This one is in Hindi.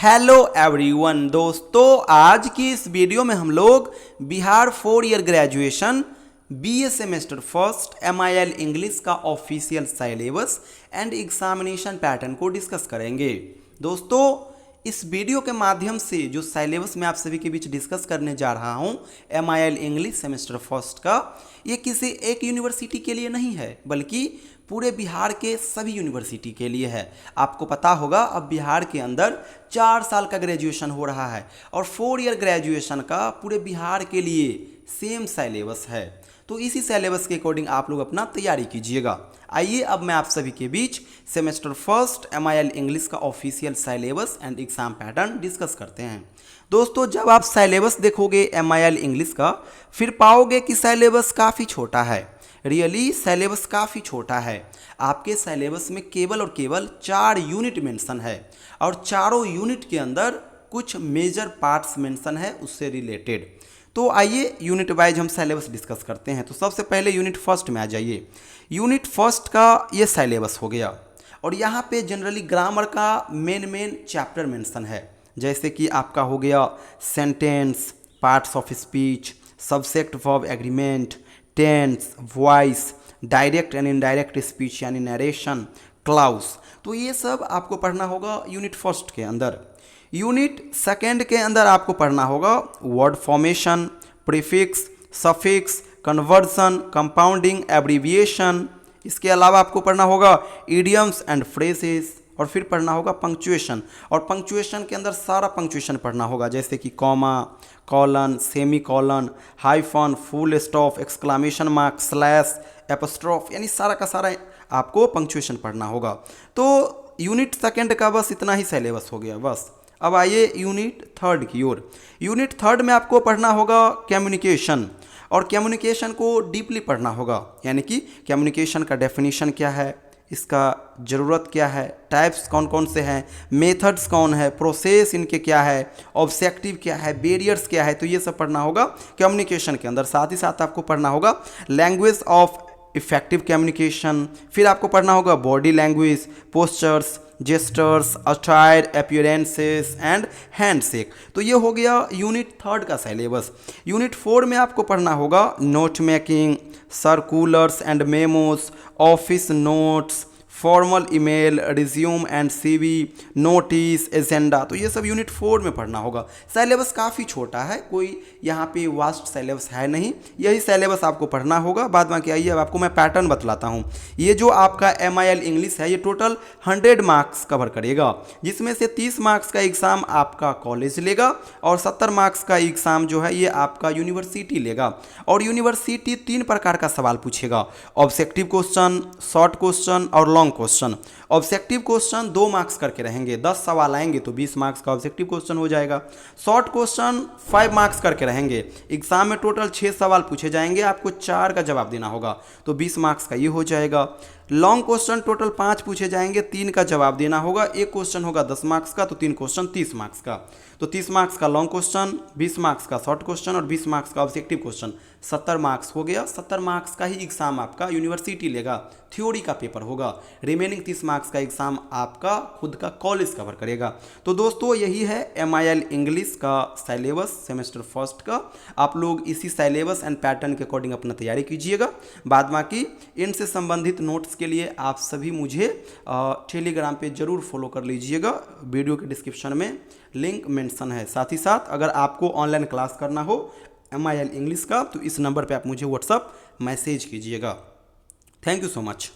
हेलो एवरीवन दोस्तों, आज की इस वीडियो में हम लोग Bihar 4 year graduation BA semester first MIL English का official syllabus and examination pattern को डिस्कस करेंगे। दोस्तों, इस वीडियो के माध्यम से जो सिलेबस मैं आप सभी के बीच डिस्कस करने जा रहा हूं MIL इंग्लिश सेमेस्टर फर्स्ट का, ये किसी एक यूनिवर्सिटी के लिए नहीं है बल्कि पूरे बिहार के सभी यूनिवर्सिटी के लिए है। आपको पता होगा अब बिहार के अंदर 4 साल का ग्रेजुएशन हो रहा है और 4 ईयर ग्रेजुएशन का पूरे बिहार के लिए सेम सिलेबस है। तो इसी सिलेबस के अकॉर्डिंग आप लोग अपना तैयारी कीजिएगा। आइए अब मैं आप सभी के बीच सेमेस्टर फर्स्ट MIL इंग्लिश का official syllabus and exam pattern discuss करते हैं। दोस्तों, जब आप सिलेबस देखोगे MIL इंग्लिश का, फिर पाओगे कि सिलेबस काफ़ी छोटा है। रियली सिलेबस काफ़ी छोटा है। आपके सिलेबस में केवल और केवल 4 यूनिट मेंशन है और चारों यूनिट के अंदर कुछ मेजर पार्ट्स मेंशन है उससे रिलेटेड। तो आइए यूनिट वाइज हम सिलेबस डिस्कस करते हैं। तो सबसे पहले यूनिट फर्स्ट में आ जाइए। यूनिट फर्स्ट का ये सिलेबस हो गया और यहाँ पे जनरली ग्रामर का मेन चैप्टर मेंशन है, जैसे कि आपका हो गया sentence, parts of speech, subject verb agreement, tense, voice, direct and indirect speech यानी नरेशन, क्लाउज। तो ये सब आपको पढ़ना होगा यूनिट फर्स्ट के अंदर। यूनिट सेकेंड के अंदर आपको पढ़ना होगा word formation, prefix, suffix, conversion, compounding, abbreviation. इसके अलावा आपको पढ़ना होगा इडियम्स एंड फ्रेजेस और फिर पढ़ना होगा पंक्चुएशन। और पंक्चुएशन के अंदर सारा पंक्चुएशन पढ़ना होगा, जैसे कि comma, colon, semi colon, hyphen, full stop, exclamation mark, slash, apostrophe, यानी सारा का सारा आपको पंक्चुएशन पढ़ना होगा। तो यूनिट सेकेंड का बस इतना ही सिलेबस हो गया बस। अब आइए यूनिट थर्ड की ओर। यूनिट थर्ड में आपको पढ़ना होगा कम्युनिकेशन और कम्युनिकेशन को डीपली पढ़ना होगा, यानी कि कम्युनिकेशन का डेफिनेशन क्या है, इसका ज़रूरत क्या है, टाइप्स कौन कौन से हैं, मेथड्स कौन है, प्रोसेस इनके क्या है, ऑब्जेक्टिव क्या है, बैरियर्स क्या है। तो ये सब पढ़ना होगा कम्युनिकेशन के अंदर। साथ ही साथ आपको पढ़ना होगा लैंग्वेज ऑफ इफेक्टिव कम्युनिकेशन। फिर आपको पढ़ना होगा body language, postures, gestures, attire, appearances and handshake. तो ये हो गया यूनिट थर्ड का सिलेबस। यूनिट 4 में आपको पढ़ना होगा note making, circulars and memos, office notes, formal email, resume and CV, notice, agenda. तो ये सब यूनिट 4 में पढ़ना होगा। सिलेबस काफ़ी छोटा है, कोई यहाँ पे वास्ट सिलेबस है नहीं, यही सिलेबस आपको पढ़ना होगा। बाद बाकी आइए अब आपको मैं पैटर्न बतलाता हूँ। ये जो आपका MIL इंग्लिश है ये टोटल 100 मार्क्स कवर करेगा, जिसमें से 30 मार्क्स का एग्ज़ाम आपका कॉलेज लेगा और 70 मार्क्स का एग्ज़ाम जो है ये आपका यूनिवर्सिटी लेगा। और यूनिवर्सिटी 3 प्रकार का सवाल पूछेगा, ऑब्जेक्टिव क्वेश्चन, शॉर्ट क्वेश्चन और long question. Objective question 2 marks करके रहेंगे, 10 सवाल आएंगे तो 20 मार्क्स का ऑब्जेक्टिव क्वेश्चन हो जाएगा। शॉर्ट क्वेश्चन 5 मार्क्स करके रहेंगे, एग्जाम में टोटल 6 सवाल पूछे जाएंगे, आपको 4 का जवाब देना होगा तो 20 मार्क्स का ये हो जाएगा। लॉन्ग क्वेश्चन टोटल 5 पूछे जाएंगे, 3 का जवाब देना होगा, एक क्वेश्चन होगा 10 मार्क्स का तो 3 क्वेश्चन 30 मार्क्स का। तो 30 मार्क्स का लॉन्ग क्वेश्चन, 20 मार्क्स का शॉर्ट क्वेश्चन और 20 मार्क्स का ऑब्जेक्टिव क्वेश्चन, 70 मार्क्स हो गया। 70 मार्क्स का ही एग्जाम आपका यूनिवर्सिटी लेगा, थ्योरी का पेपर होगा। रिमेनिंग 30 मार्क्स का एग्जाम आपका खुद का कॉलेज कवर करेगा। तो दोस्तों, यही है MIL इंग्लिश का सिलेबस सेमेस्टर फर्स्ट का। आप लोग इसी सिलेबस एंड पैटर्न के अकॉर्डिंग अपना तैयारी कीजिएगा। बाद बाकी इनसे संबंधित नोट्स के लिए आप सभी मुझे टेलीग्राम पे जरूर फॉलो कर लीजिएगा, वीडियो के डिस्क्रिप्शन में लिंक मेंशन है। साथ ही साथ अगर आपको ऑनलाइन क्लास करना हो MIL इंग्लिश का तो इस नंबर पे आप मुझे व्हाट्सअप मैसेज कीजिएगा। Thank you so much.